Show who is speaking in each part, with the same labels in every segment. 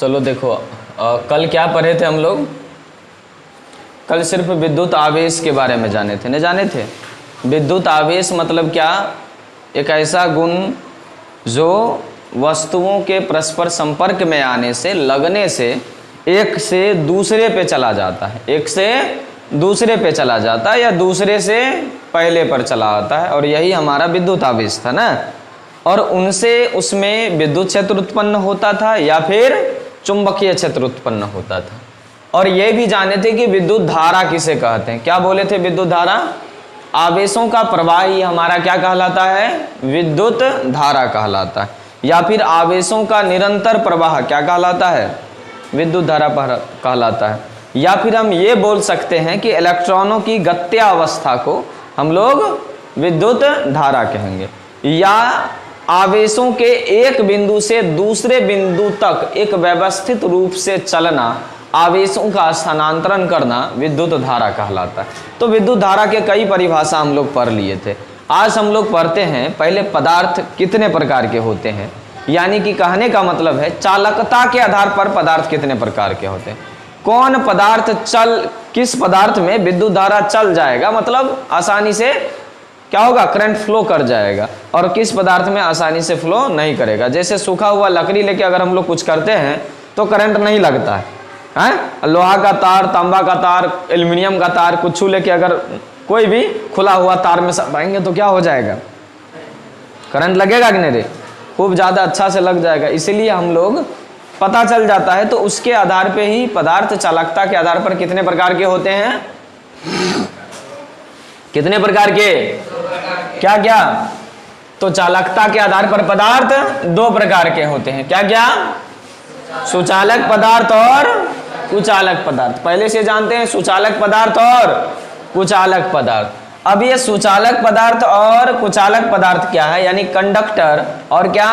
Speaker 1: चलो देखो, कल क्या पढ़े थे हम लोग? कल सिर्फ विद्युत आवेश के बारे में जाने थे, नहीं जाने थे? विद्युत आवेश मतलब क्या? एक ऐसा गुण जो वस्तुओं के परस्पर संपर्क में आने से, लगने से एक से दूसरे पे चला जाता है, एक से दूसरे पे चला जाता है या दूसरे से पहले पर चला आता है, और यही हमारा विद्युत आवेश था ना। और उनसे उसमें विद्युत क्षेत्र उत्पन्न होता था या फिर चुंबकीय क्षेत्र उत्पन्न होता था। और ये भी जाने थे कि विद्युत धारा किसे कहते हैं। क्या बोले थे? विद्युत धारा, आवेशों का प्रवाह ही हमारा क्या कहलाता है? विद्युत धारा कहलाता है। या फिर आवेशों का निरंतर प्रवाह क्या कहलाता है? विद्युत धारा कहलाता है। या फिर हम ये बोल सकते हैं कि इलेक्ट्रॉनों की गत्यावस्था को हम लोग विद्युत धारा कहेंगे। या आवेशों के एक बिंदु से दूसरे बिंदु तक एक व्यवस्थित रूप से चलना, आवेशों का स्थानांतरण करना विद्युत धारा कहलाता है। तो विद्युत धारा के कई परिभाषा हम लोग पढ़ लिए थे। आज हम लोग पढ़ते हैं पहले पदार्थ कितने प्रकार के होते हैं, यानी कि कहने का मतलब है चालकता के आधार पर पदार्थ कितने प्रकार के होते हैं। कौन पदार्थ किस पदार्थ में विद्युत धारा चल जाएगा, मतलब आसानी से क्या होगा? करंट फ्लो कर जाएगा, और किस पदार्थ में आसानी से फ्लो नहीं करेगा। जैसे सूखा हुआ लकड़ी लेके अगर हम लोग कुछ करते हैं तो करंट नहीं लगता है, हैं? लोहा का तार, तांबा का तार, एल्युमिनियम का तार, कुछ लेके अगर कोई भी खुला हुआ तार में सटाएंगे तो क्या हो जाएगा? करंट लगेगा कि नहीं रे? खूब ज़्यादा अच्छा से लग जाएगा। इसीलिए हम लोग पता चल जाता है। तो उसके आधार पे ही पदार्थ चालकता के आधार पर कितने प्रकार के होते हैं? कितने प्रकार के? क्या क्या? तो चालकता के आधार पर पदार्थ दो प्रकार के होते हैं। क्या क्या? सुचालक पदार्थ और कुचालक पदार्थ। पहले से जानते हैं सुचालक पदार्थ और कुचालक पदार्थ। अब ये सुचालक पदार्थ और कुचालक पदार्थ क्या है, यानी कंडक्टर और क्या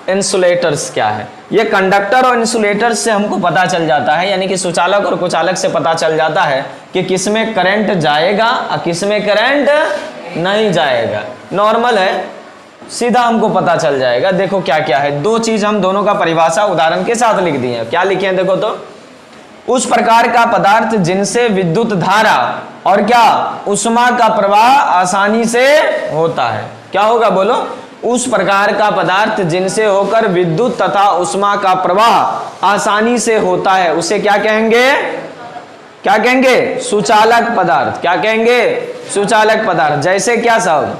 Speaker 1: इंसुलेटर्स क्या है। ये कंडक्टर और इंसुलेटर्स से हमको पता चल जाता है, यानी कि सुचालक और कुचालक से पता चल जाता है कि किसमें करंट जाएगा और किसमें करंट नहीं जाएगा। नॉर्मल है, सीधा हमको पता चल जाएगा। देखो क्या क्या है, दो चीज हम दोनों का परिभाषा उदाहरण के साथ लिख दिए हैं। क्या लिखे हैं देखो तो, उस प्रकार का पदार्थ जिनसे विद्युत धारा और क्या ऊष्मा का प्रवाह आसानी से होता है। क्या होगा बोलो? उस प्रकार का पदार्थ जिनसे होकर विद्युत तथा ऊष्मा का प्रवाह आसानी से होता है, उसे क्या कहेंगे? क्या कहेंगे? सुचालक पदार्थ। क्या कहेंगे? सुचालक पदार्थ। जैसे क्या सब?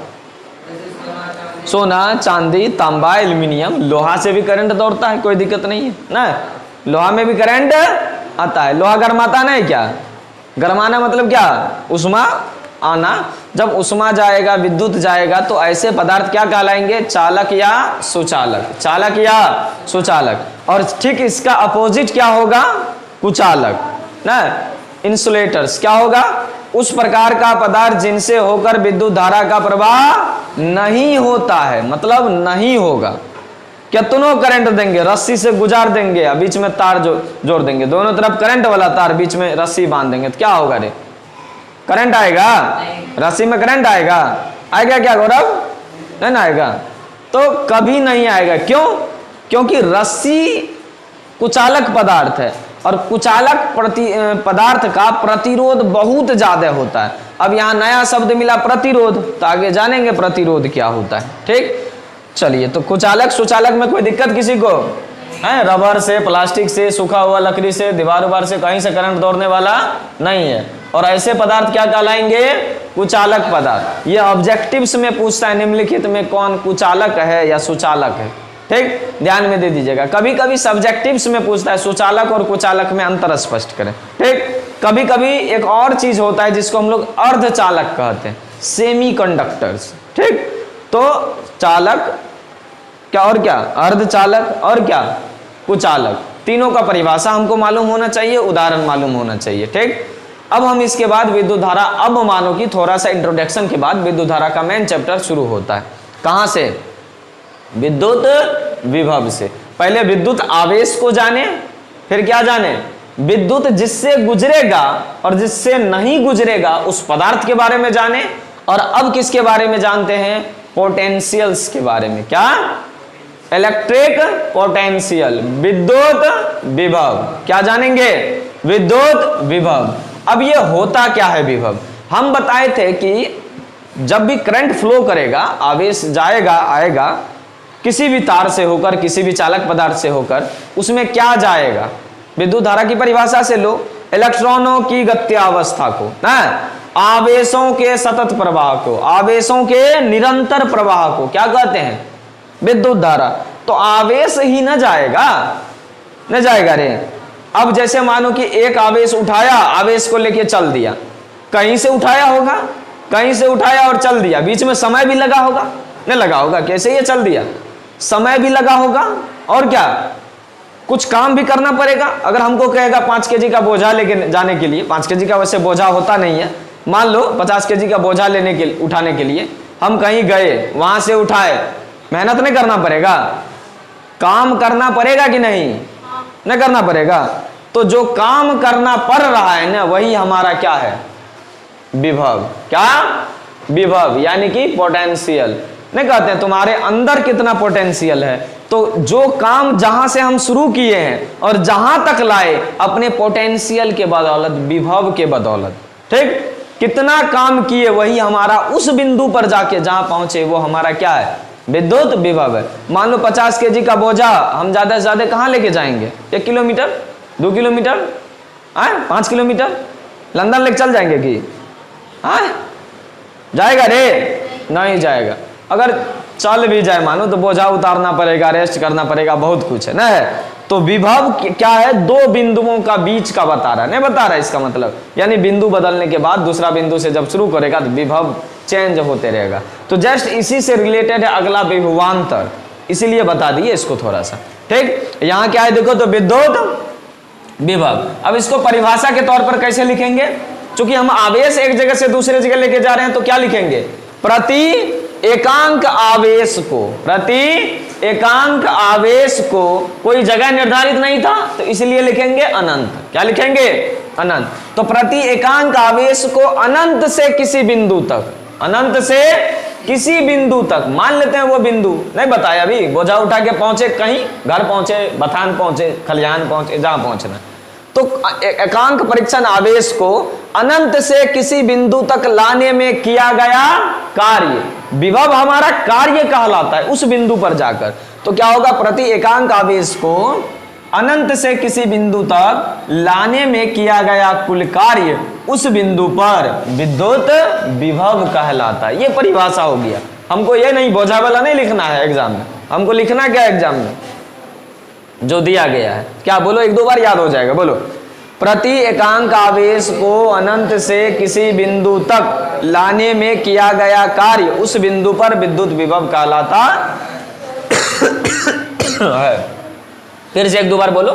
Speaker 1: सोना, चांदी, तांबा, एल्युमिनियम। लोहा से भी करंट दौड़ता है, कोई दिक्कत नहीं है ना। लोहा में भी करंट आता है। लोहा गर्माता नहीं क्या? गर्माना मतलब क्या? ऊष्मा आना। जब ऊष्मा जाएगा, विद्युत जाएगा, तो ऐसे पदार्थ क्या कहलाएंगे? चालक या सुचालक। चालक या सुचालक। और ठीक इसका अपोजिट क्या होगा? कुचालक ना। इंसुलेटर्स क्या होगा? उस प्रकार का पदार्थ जिनसे होकर विद्युत धारा का प्रवाह नहीं होता है, मतलब नहीं होगा। कितनों करंट देंगे, रस्सी से गुजार देंगे, बीच में तार जोड़ देंगे, दोनों तरफ करंट वाला तार, बीच में रस्सी बांध देंगे, तो क्या होगा रे? करंट आएगा? रस्सी में करंट आएगा? आएगा क्या गौरव? नहीं ना आएगा। तो कभी नहीं आएगा। क्यों? क्योंकि रस्सी कुचालक पदार्थ है, और कुचालक पदार्थ का प्रतिरोध बहुत ज्यादा होता है। अब यहाँ नया शब्द मिला प्रतिरोध, तो आगे जानेंगे प्रतिरोध क्या होता है। ठीक, चलिए। तो कुचालक सुचालक में कोई दिक्कत किसी को है? रबर से, प्लास्टिक से, सूखा हुआ लकड़ी से, दीवार उबार से कहीं से करंट दौड़ने वाला नहीं है। और ऐसे पदार्थ क्या कहलाएंगे? कुचालक पदार्थ। ये ऑब्जेक्टिव्स में पूछता है निम्नलिखित में कौन कुचालक है या सुचालक है। ठीक, ध्यान में दे दीजिएगा। कभी कभी सब्जेक्टिव्स में पूछता है सुचालक और कुचालक में अंतर स्पष्ट करें। ठीक, कभी कभी एक और चीज होता है जिसको हम लोग अर्धचालक कहते हैं, सेमी कंडक्टर्स। ठीक, तो चालक क्या और क्या? अर्धचालक और क्या? कुचालक। तीनों का परिभाषा हमको मालूम होना चाहिए, उदाहरण मालूम होना चाहिए। ठीक, अब हम इसके बाद विद्युत धारा, अब मानो कि थोड़ा सा इंट्रोडक्शन के बाद विद्युत धारा का मेन चैप्टर शुरू होता है। कहां से? विद्युत विभव से। पहले विद्युत आवेश को जाने, फिर क्या जाने? विद्युत जिससे गुजरेगा और जिससे नहीं गुजरेगा उस पदार्थ के बारे में जाने। और अब किसके बारे में जानते हैं? पोटेंशियल्स के बारे में। क्या? इलेक्ट्रिक पोटेंशियल, विद्युत विभव। क्या जानेंगे? विद्युत विभव। अब ये होता क्या है विभव? हम बताए थे कि जब भी करंट फ्लो करेगा, आवेश जाएगा आएगा, किसी भी तार से होकर, किसी भी चालक पदार्थ से होकर, उसमें क्या जाएगा? विद्युत धारा की परिभाषा से लो, इलेक्ट्रॉनों की गत्यावस्था को, ना, आवेशों के सतत प्रवाह को, आवेशों के निरंतर प्रवाह को क्या कहते हैं? विद्युत धारा। तो आवेश ही न जाएगा, न जाएगा रे। अब जैसे मानो कि एक आवेश उठाया, आवेश को लेके चल दिया, कहीं से उठाया होगा, कहीं से उठाया और चल दिया, बीच में समय भी लगा होगा, नहीं लगा होगा? कैसे ये चल दिया? समय भी लगा होगा, और क्या, कुछ काम भी करना पड़ेगा। अगर हमको कहेगा 5 केजी का बोझा लेके जाने के लिए, 5 केजी का वैसे बोझा होता नहीं है, मान लो 50 केजी का बोझा लेने के उठाने के लिए हम कहीं गए, वहां से उठाए, मेहनत नहीं करना पड़ेगा? काम करना पड़ेगा कि नहीं करना पड़ेगा? तो जो काम करना पड़ रहा है ना, वही हमारा क्या है? विभव। क्या? विभव, यानी कि पोटेंशियल। नहीं कहते हैं तुम्हारे अंदर कितना पोटेंशियल है, तो जो काम जहां से हम शुरू किए हैं और जहां तक लाए, अपने पोटेंशियल के बदौलत, विभव के बदौलत, ठीक, कितना काम किए वही हमारा उस बिंदु पर जाके जहां पहुंचे वो हमारा क्या है? विद्युत विभव है। मान लो 50 केजी का बोझा हम ज्यादा से ज्यादा कहां लेके जाएंगे? 1 किलोमीटर, 2 किलोमीटर, 5 किलोमीटर लंदन लेके चल जाएंगे कि जाएगा रे? नहीं जाएगा। अगर चल भी जाए मानो तो बोझा उतारना पड़ेगा, रेस्ट करना पड़ेगा, बहुत कुछ है ना। है तो विभव क्या है? 2 बिंदुओं का बीच का बता रहा है, नहीं बता रहा है इसका मतलब, यानी बिंदु बदलने के बाद दूसरा बिंदु से जब शुरू करेगा तो विभव चेंज होते रहेगा। तो जस्ट इसी से रिलेटेड है अगला विभवांतर, इसीलिए बता दिए इसको थोड़ा सा, ठीक। यहाँ क्या है देखो, तो विद्युत विभव। अब इसको परिभाषा के तौर पर कैसे लिखेंगे? क्योंकि हम आवेश एक जगह से दूसरे जगह लेके जा रहे हैं, तो क्या लिखेंगे? प्रति एकांक आवेश को, प्रति एकांक आवेश को कोई जगह निर्धारित नहीं था, तो इसलिए लिखेंगे अनंत। क्या लिखेंगे? अनंत। तो प्रति एकांक आवेश को अनंत से किसी बिंदु तक, अनंत से किसी बिंदु तक, मान लेते हैं वो बिंदु नहीं बताया अभी, बोझा उठा के पहुंचे कहीं, घर पहुंचे, बथान पहुंचे, खलिहान पहुंचे, जहां पहुंचना, तो एकांक परीक्षण आवेश को अनंत से किसी बिंदु तक लाने में किया गया कार्य, विभव हमारा कार्य कहलाता है उस बिंदु पर जाकर। तो क्या होगा? प्रति एकांक आवेश को अनंत से किसी बिंदु तक लाने में किया गया कुल कार्य उस बिंदु पर विद्युत विभव कहलाता है। ये परिभाषा हो गया। हमको ये नहीं बोझा वाला नहीं लिखना है एग्जाम में, हमको लिखना क्या एग्जाम में? जो दिया गया है। क्या बोलो? 1-2 बार याद हो जाएगा, बोलो। प्रति एकांक आवेश को अनंत से किसी बिंदु तक लाने में किया गया कार्य उस बिंदु पर विद्युत विभव कहलाता है। फिर से 1-2 बार बोलो।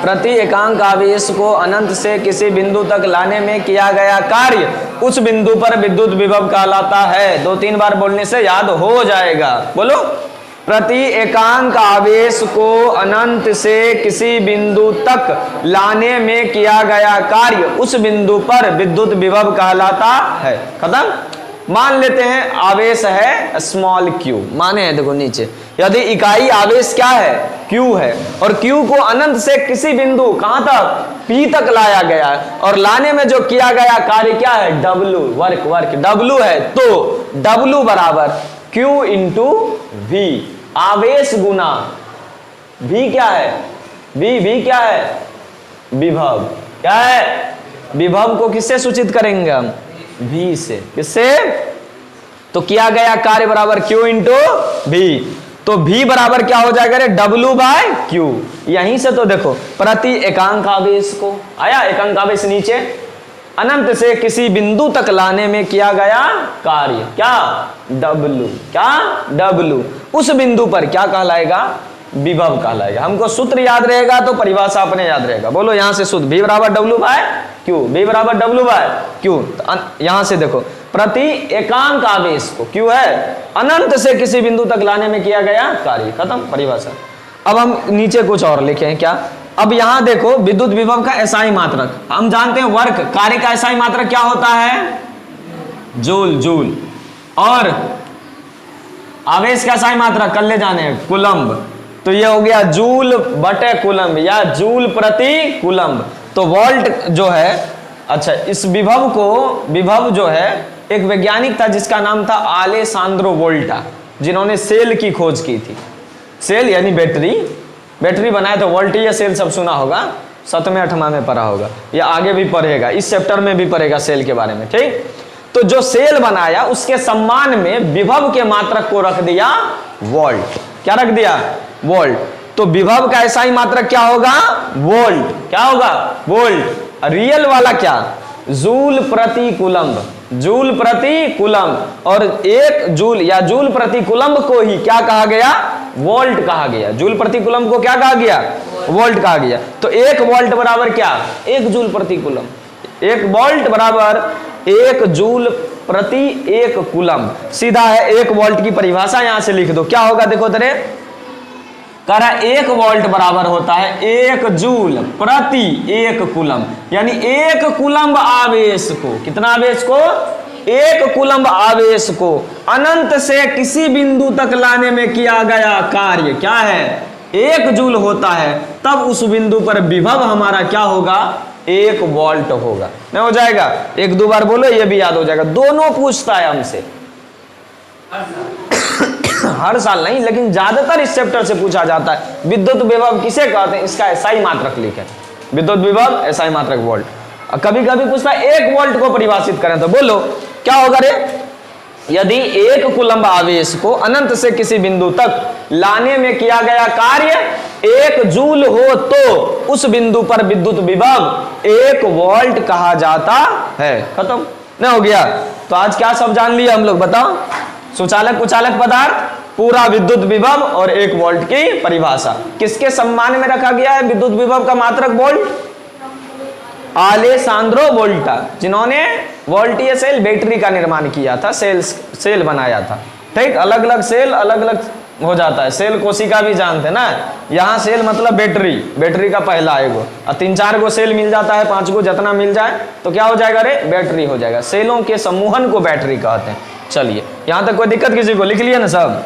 Speaker 1: प्रति एकांक आवेश को अनंत से किसी बिंदु तक लाने में किया गया कार्य उस बिंदु पर विद्युत विभव कहलाता है। 2-3 बार बोलने से याद हो जाएगा, बोलो। प्रति एकांक आवेश को अनंत से किसी बिंदु तक लाने में किया गया कार्य उस बिंदु पर विद्युत विभव कहलाता है। खत्म। मान लेते हैं आवेश है स्मॉल q, माने हैं देखो नीचे, यदि इकाई आवेश क्या है? q है, और q को अनंत से किसी बिंदु कहां तक? p तक लाया गया है, और लाने में जो किया गया कार्य क्या है? w, वर्क w है। तो w बराबर q इंटू v, आवेश गुना v क्या है? v क्या है? विभव। क्या है? विभव को किससे सूचित करेंगे हम? v से। किससे? तो किया गया कार्य बराबर q इंटू v, तो v बराबर क्या हो जाएगा रे? w by q। यहीं से तो देखो प्रति एकांक आवेश को आया, एकांक आवेश नीचे, अनंत से किसी बिंदु तक लाने में किया गया कार्य क्या? w। क्या? w। उस बिंदु पर क्या कहलाएगा? विभव कहलाएगा। हमको सूत्र याद रहेगा तो परिभाषा अपने याद रहेगा। बोलो यहां से सूत्र v बराबर w बाय q, v बराबर w बाय q। यहां से देखो प्रति एकांक आवेश को q है, अनंत से किसी बिंदु तक लाने में किया गया कार्य। खत्म परिभाषा। अब हम नीचे कुछ और लिखे हैं। क्या? अब यहां देखो विद्युत विभव का एसआई मात्रक, हम जानते हैं वर्क कार्य का एसआई मात्रक क्या होता है? जूल। और आवेश का SI मात्रक कर ले जाने कुलम्ब, तो ये हो गया जूल बटे कुलम्ब या जूल प्रति कुलम्ब। तो वोल्ट जो है, अच्छा इस विभव जो है एक वैज्ञानिक था जिसका नाम था अलेसांद्रो वोल्टा, जिन्होंने सेल की खोज की थी। सेल यानी बैटरी बनाए तो वोल्ट या सेल सब सुना होगा, 7वें 8वां में पढ़ा होगा, या आगे भी पढ़ेगा, इस चैप्टर में भी पढ़ेगा सेल के बारे में, ठीक। तो जो सेल बनाया उसके सम्मान में विभव के मात्रक को रख दिया वोल्ट। क्या रख दिया? वोल्ट। तो विभव का SI मात्रक क्या होगा? वोल्ट। क्या होगा? वोल्ट। रियल वाला क्या? जूल प्रति कुलम्ब, जूल प्रति कुलम्ब। और एक जूल या जूल प्रति कुलम्ब को ही क्या कहा गया? वोल्ट कहा गया। जूल प्रति कुलम्ब को क्या कहा गया? वोल्ट कहा गया। तो 1 वोल्ट बराबर क्या? 1 जूल प्रति कुलम्ब। 1 वोल्ट बराबर 1 जूल प्रति 1 कुलम्ब। सीधा है 1 वोल्ट की परिभाषा यहां से लिख दो। क्या होगा देखो तेरे, कह रहा 1 वोल्ट बराबर होता है 1 जूल प्रति 1 कुलम्ब, यानी 1 कुलम्ब आवेश को, कितना आवेश को? 1 कुलम्ब आवेश को अनंत से किसी बिंदु तक लाने में किया गया कार्य क्या है? 1 जूल होता है, तब उस बिंदु पर विभव हमारा क्या होगा? 1 वोल्ट होगा। नहीं हो जाएगा? 1-2 बार बोलो, ये भी याद हो जाएगा। दोनों पूछता है हमसे हर साल नहीं, लेकिन ज्यादातर इस चैप्टर से पूछा जाता है। विद्युत विभव किसे कहते हैं? इसका SI मात्रक लिखें। विद्युत विभव SI मात्रक वोल्ट। कभी कभी पूछता है 1 वोल्ट को परिभाषित करें, तो बोलो क्या होगा रे? यदि 1 कुलम्ब आवेश को अनंत से किसी बिंदु तक लाने में किया गया कार्य 1 जूल हो तो उस बिंदु पर विद्युत विभव 1 वोल्ट कहा जाता है। खत्म। नहीं हो गया? तो आज क्या सब जान लिया हम लोग, बताओ? सुचालक कुचालक पदार्थ, पूरा विद्युत विभव और 1 वोल्ट की परिभाषा। किसके सम्मान में रखा गया है विद्युत विभव का मात्रक वोल्ट? अलेसांद्रो वोल्टा, जिन्होंने वोल्टीय सेल बैटरी का निर्माण किया था, सेल बनाया था। ठीक, अलग अलग सेल अलग अलग हो जाता है। सेल कोशिका भी जानते ना, यहाँ सेल मतलब बैटरी का पहला एगो, और 3-4 गो सेल मिल जाता है, 5 गो जितना मिल जाए तो क्या हो जाएगा रे? बैटरी हो जाएगा। सेलों के समूहन को बैटरी कहते हैं। चलिए, यहाँ तक कोई दिक्कत किसी को? लिख लिया ना सब?